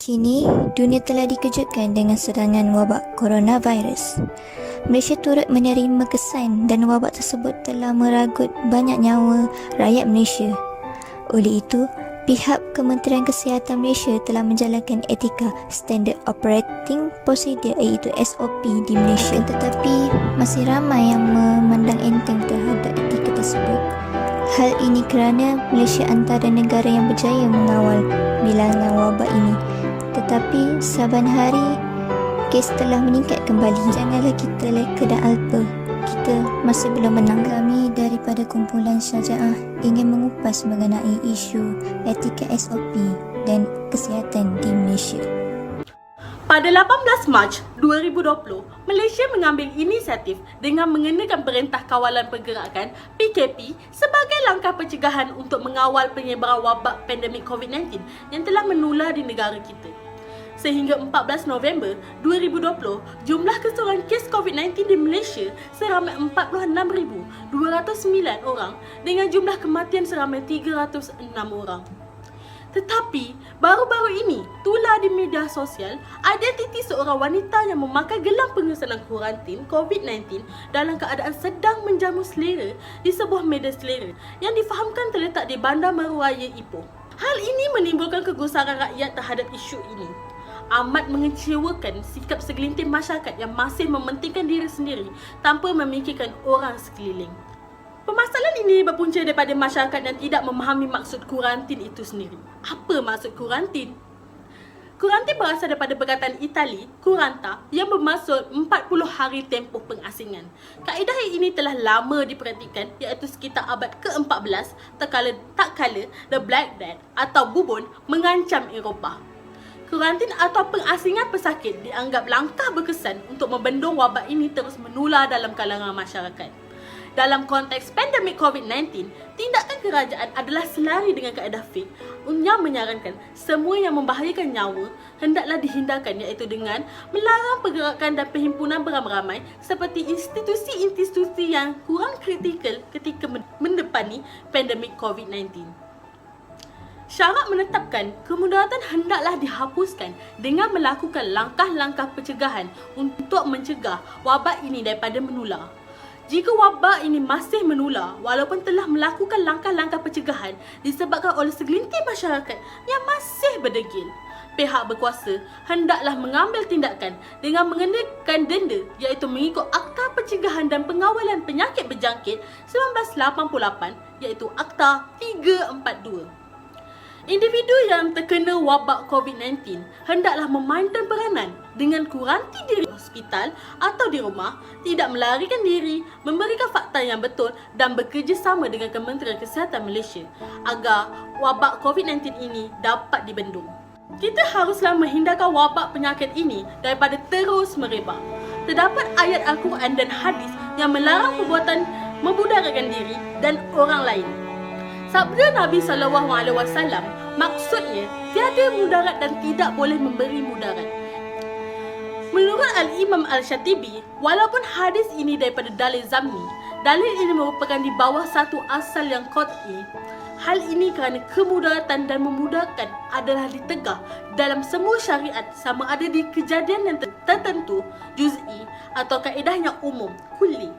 Kini, dunia telah dikejutkan dengan serangan wabak coronavirus. Malaysia turut menerima kesan dan wabak tersebut telah meragut banyak nyawa rakyat Malaysia. Oleh itu, pihak Kementerian Kesihatan Malaysia telah menjalankan etika Standard Operating Procedure iaitu SOP di Malaysia. Tetapi masih ramai yang memandang enteng terhadap etika tersebut. Hal ini kerana Malaysia antara negara yang berjaya mengawal bilangan wabak ini. Tetapi saban hari kes telah meningkat kembali. Janganlah kita leka dan alpa. Kita masih belum menang. Kami daripada kumpulan Syaja'ah ingin mengupas mengenai isu etika SOP dan kesihatan di Malaysia. Pada 18 Mac 2020, Malaysia mengambil inisiatif dengan mengenakan Perintah Kawalan Pergerakan PKP sebagai langkah pencegahan untuk mengawal penyebaran wabak pandemik COVID-19 yang telah menular di negara kita. Sehingga 14 November 2020, jumlah keseluruhan kes COVID-19 di Malaysia seramai 46,209 orang dengan jumlah kematian seramai 306 orang. Tetapi, baru-baru ini, tular di media sosial, identiti seorang wanita yang memakai gelang pengesanan kuarantin COVID-19 dalam keadaan sedang menjamu selera di sebuah media selera yang difahamkan terletak di Bandar Maru Raya Ipoh. Hal ini menimbulkan kegusaran rakyat terhadap isu ini. Amat mengecewakan sikap segelintir masyarakat yang masih mementingkan diri sendiri tanpa memikirkan orang sekeliling. Permasalahan ini berpunca daripada masyarakat yang tidak memahami maksud kuarantin itu sendiri. Apa maksud kuarantin? Kuarantin berasal daripada perkataan Itali, curanta, yang bermaksud 40 hari tempoh pengasingan. Kaedah ini telah lama dipraktikkan iaitu sekitar abad ke-14 tak kala The Black Death atau bubon mengancam Eropah. Kuarantin atau pengasingan pesakit dianggap langkah berkesan untuk membendung wabak ini terus menular dalam kalangan masyarakat. Dalam konteks pandemik COVID-19, tindakan kerajaan adalah selari dengan kaedah fiqh yang menyarankan semua yang membahayakan nyawa hendaklah dihindarkan iaitu dengan melarang pergerakan dan perhimpunan beramai-ramai seperti institusi-institusi yang kurang kritikal ketika mendepani pandemik COVID-19. Syarat menetapkan kemudaratan hendaklah dihapuskan dengan melakukan langkah-langkah pencegahan untuk mencegah wabak ini daripada menular. Jika wabak ini masih menular walaupun telah melakukan langkah-langkah pencegahan disebabkan oleh segelintir masyarakat yang masih berdegil, pihak berkuasa hendaklah mengambil tindakan dengan mengenakan denda iaitu mengikut Akta Pencegahan dan Pengawalan Penyakit Berjangkit 1988 iaitu Akta 342. Individu yang terkena wabak COVID-19 hendaklah memainkan peranan dengan kuarantin diri di hospital atau di rumah, tidak melarikan diri, memberikan fakta yang betul dan bekerjasama dengan Kementerian Kesihatan Malaysia agar wabak COVID-19 ini dapat dibendung. Kita haruslah menghindarkan wabak penyakit ini daripada terus merebak. Terdapat ayat Al-Quran dan hadis yang melarang perbuatan memudarakan diri dan orang lain. Sabda Nabi SAW, maksudnya tiada mudarat dan tidak boleh memberi mudarat. Menurut Al-Imam Al-Syatibi, walaupun hadis ini daripada dalil zamni, dalil ini merupakan di bawah satu asal yang qat'i. Hal ini kerana kemudaratan dan memudaratkan adalah ditegah dalam semua syariat sama ada di kejadian yang tertentu, juz'i atau kaedah yang umum, kulli.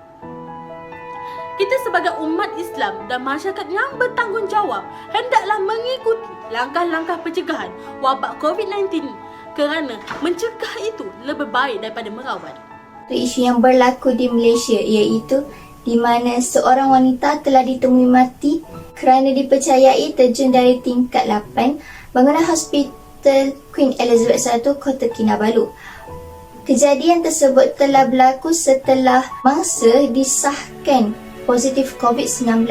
Kita sebagai umat Islam dan masyarakat yang bertanggungjawab hendaklah mengikuti langkah-langkah pencegahan wabak COVID-19 kerana mencegah itu lebih baik daripada merawat. Isu yang berlaku di Malaysia iaitu di mana seorang wanita telah ditemui mati kerana dipercayai terjun dari tingkat 8 bangunan Hospital Queen Elizabeth I, Kota Kinabalu. Kejadian tersebut telah berlaku setelah mangsa disahkan positif COVID-19.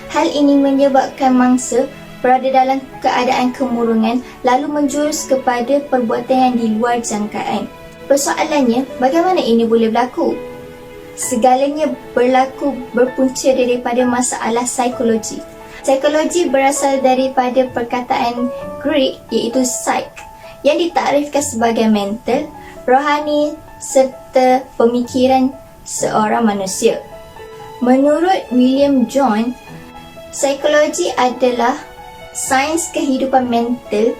Hal ini menyebabkan mangsa berada dalam keadaan kemurungan lalu menjurus kepada perbuatan yang di luar jangkaan. Persoalannya, bagaimana ini boleh berlaku? Segalanya berpunca daripada masalah psikologi. Psikologi berasal daripada perkataan Greek iaitu psyche yang ditakriifkan sebagai mental, rohani serta pemikiran seorang manusia. Menurut William John, psikologi adalah sains kehidupan mental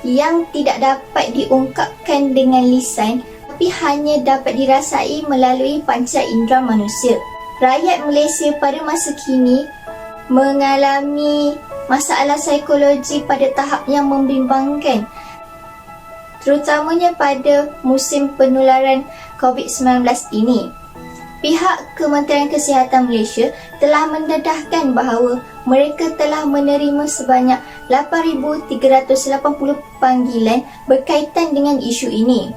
yang tidak dapat diungkapkan dengan lisan tapi hanya dapat dirasai melalui panca indera manusia. Rakyat Malaysia pada masa kini mengalami masalah psikologi pada tahap yang membimbangkan, terutamanya pada musim penularan COVID-19 ini. Pihak Kementerian Kesihatan Malaysia telah mendedahkan bahawa mereka telah menerima sebanyak 8,380 panggilan berkaitan dengan isu ini.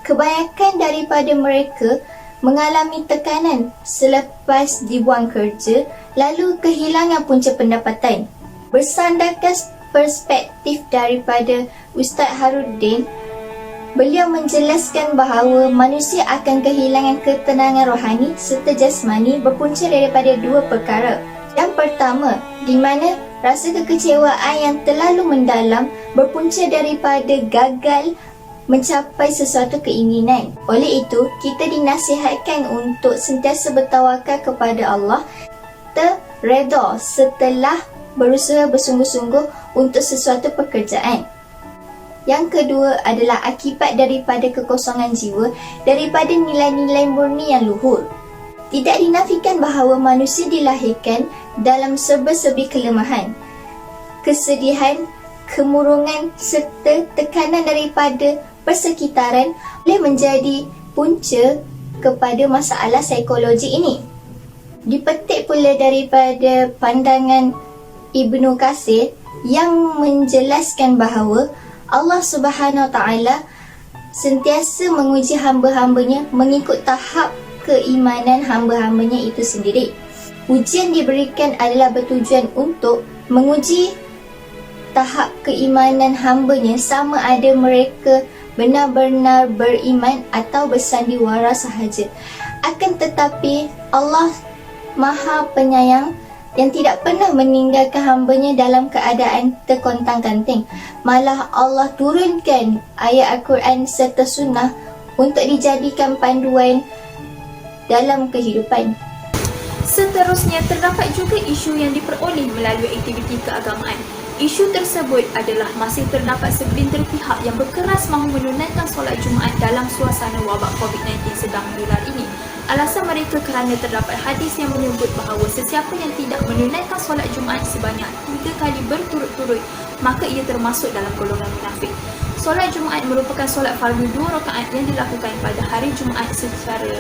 Kebanyakan daripada mereka mengalami tekanan selepas dibuang kerja lalu kehilangan punca pendapatan. Bersandarkan perspektif daripada Ustaz Harudin, beliau menjelaskan bahawa manusia akan kehilangan ketenangan rohani serta jasmani berpunca daripada dua perkara. Yang pertama, di mana rasa kekecewaan yang terlalu mendalam berpunca daripada gagal mencapai sesuatu keinginan. Oleh itu, kita dinasihatkan untuk sentiasa bertawakal kepada Allah, terreda setelah berusaha bersungguh-sungguh untuk sesuatu pekerjaan. Yang kedua adalah akibat daripada kekosongan jiwa daripada nilai-nilai murni yang luhur. Tidak dinafikan bahawa manusia dilahirkan dalam serba-serbi kelemahan, kesedihan, kemurungan serta tekanan daripada persekitaran boleh menjadi punca kepada masalah psikologi ini. Dipetik pula daripada pandangan Ibnu Katsir yang menjelaskan bahawa Allah Subhanahu Wa Taala sentiasa menguji hamba-hambanya mengikut tahap keimanan hamba-hambanya itu sendiri. Ujian diberikan adalah bertujuan untuk menguji tahap keimanan hambanya sama ada mereka benar-benar beriman atau bersandiwara sahaja. Akan tetapi Allah Maha Penyayang yang tidak pernah meninggalkan hambanya dalam keadaan terkontang-kanting. Malah Allah turunkan ayat Al-Quran serta sunnah untuk dijadikan panduan dalam kehidupan. Seterusnya, terdapat juga isu yang diperoleh melalui aktiviti keagamaan. Isu tersebut adalah masih terdapat segelintir pihak yang berkeras mahu menunaikan solat Jumaat dalam suasana wabak COVID-19 sedang menular ini. Alasan mereka kerana terdapat hadis yang menyebut bahawa sesiapa yang tidak menunaikan solat Jumaat sebanyak 3 kali berturut-turut, maka ia termasuk dalam golongan munafik. Solat Jumaat merupakan solat fardu 2 rakaat yang dilakukan pada hari Jumaat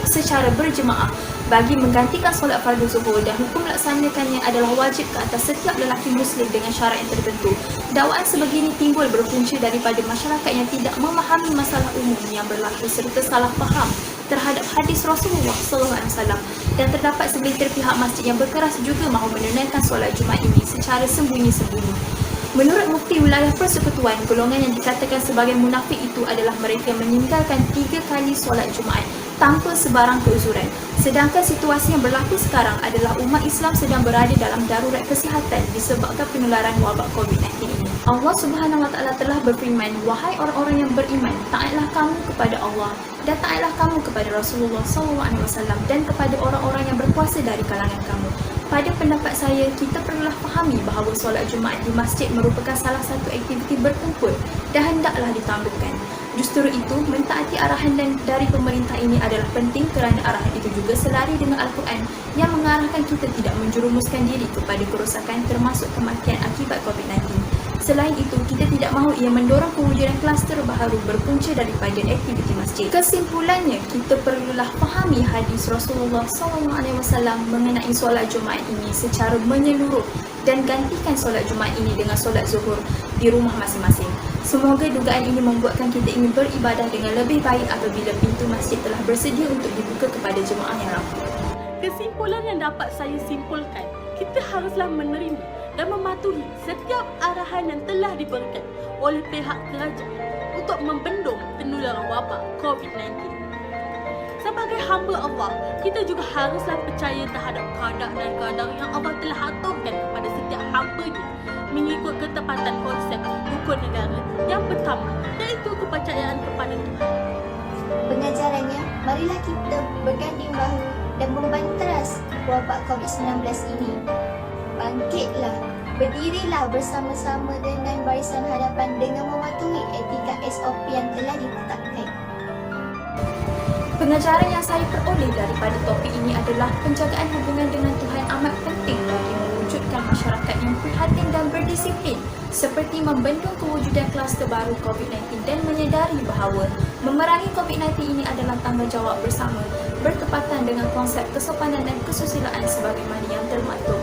secara berjemaah bagi menggantikan solat fardu zuhur, dan hukum melaksanakannya adalah wajib ke atas setiap lelaki muslim dengan syarat yang tertentu. Dakwaan sebegini timbul berpunca daripada masyarakat yang tidak memahami masalah umum yang berlaku serta salah faham terhadap hadis Rasulullah SAW, dan terdapat segelintir pihak masjid yang berkeras juga mahu menunaikan solat Jumaat ini secara sembunyi-sembunyi. Menurut Mufti Wilayah Persekutuan, golongan yang dikatakan sebagai munafik itu adalah mereka yang meninggalkan 3 kali solat Jumaat tanpa sebarang keuzuran. Sedangkan situasi yang berlaku sekarang adalah umat Islam sedang berada dalam darurat kesihatan disebabkan penularan wabak COVID-19 ini. Allah Subhanahu Wa Taala telah berfirman, "Wahai orang-orang yang beriman, taatlah kamu kepada Allah dan taatlah kamu kepada Rasulullah SAW dan kepada orang-orang yang berkuasa dari kalangan kamu." Pada pendapat saya, kita perlulah fahami bahawa solat Jumaat di masjid merupakan salah satu aktiviti berkumpul dan hendaklah ditangguhkan. Justru itu, mentaati arahan dari pemerintah ini adalah penting kerana arahan itu juga selari dengan Al-Quran yang mengarahkan kita tidak menjerumuskan diri kepada kerosakan termasuk kematian akibat COVID-19. Selain itu, kita tidak mahu ia mendorong kewujudan kluster baharu berpunca daripada aktiviti masjid. Kesimpulannya, kita perlulah fahami hadis Rasulullah SAW mengenai solat Jumaat ini secara menyeluruh dan gantikan solat Jumaat ini dengan solat zuhur di rumah masing-masing. Semoga dugaan ini membuatkan kita ingin beribadah dengan lebih baik apabila pintu masjid telah bersedia untuk dibuka kepada jemaah yang ramai. Kesimpulan yang dapat saya simpulkan, kita haruslah menerima dan mematuhi setiap arahan yang telah diberikan oleh pihak kerajaan untuk membendung penularan wabak COVID-19. Sebagai hamba Allah, kita juga haruslah percaya terhadap qada dan qadar yang Allah telah aturkan kepada setiap hamba-Nya mengikut ketepatan konsep hukum negara yang pertama, iaitu kepercayaan kepada Tuhan. Pengajarannya, marilah kita berganding bahu dan membanteras wabak COVID-19 ini. Bangkitlah Berdirilah bersama-sama dengan barisan hadapan dengan mematuhi etika SOP yang telah ditetapkan. Pengajaran yang saya peroleh daripada topik ini adalah penjagaan hubungan dengan Tuhan amat penting bagi mewujudkan masyarakat yang prihatin dan berdisiplin, seperti membendung kewujudan kluster baru COVID-19 dan menyedari bahawa memerangi COVID-19 ini adalah tanggungjawab bersama, bertepatan dengan konsep kesopanan dan kesusilaan sebagaimana yang termaktub